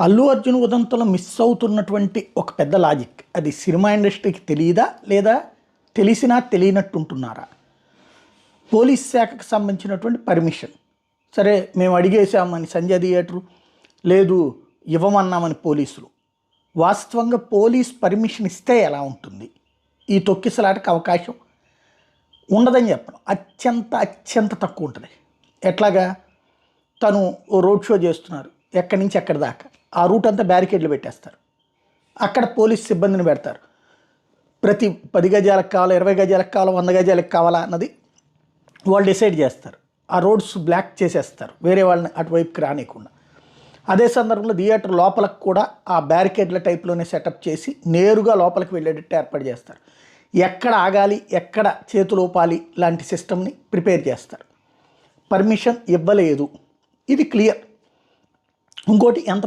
Allu Arjun ఉదంతంలో miss అవుతున్నటువంటి ఒక పెద్ద లాజిక్, అది సినిమా ఇండస్ట్రీకి తెలియదా లేదా తెలిసినా తెలియనట్టుంటున్నారా? పోలీస్ శాఖకు సంబంధించినటువంటి పర్మిషన్, సరే మేము అడిగేసామని సంజయ్ థియేటరు, లేదు ఇవ్వమన్నామని పోలీసులు. వాస్తవంగా పోలీస్ పర్మిషన్ ఇస్తే ఎలా ఉంటుంది? ఈ తొక్కిసలాటకు అవకాశం ఉండదని చెప్పను, అత్యంత తక్కువ ఉంటుంది. ఎట్లాగా, తను ఓ రోడ్ షో చేస్తున్నారు, ఎక్కడి నుంచి ఎక్కడి దాకా ఆ రూట్ అంతా బ్యారికేడ్లు పెట్టేస్తారు. అక్కడ పోలీస్ సిబ్బందిని పెడతారు. ప్రతి 10 గజాలకు కావాలా, 20 గజాలకు కావాలా, 100 గజాలకు కావాలా అన్నది వాళ్ళు డిసైడ్ చేస్తారు. ఆ రోడ్స్ బ్లాక్ చేసేస్తారు, వేరే వాళ్ళని అటువైపుకి రానియకుండా. అదే సందర్భంలో థియేటర్ లోపలకు కూడా ఆ బ్యారికేడ్ల టైప్లోనే సెటప్ చేసి నేరుగా లోపలికి వెళ్ళేటట్టు ఏర్పాటు చేస్తారు. ఎక్కడ ఆగాలి, ఎక్కడ చేతులు ఊపాలి లాంటి సిస్టమ్ని ప్రిపేర్ చేస్తారు. పర్మిషన్ ఇవ్వలేదు, ఇది క్లియర్. ఇంకోటి, ఎంత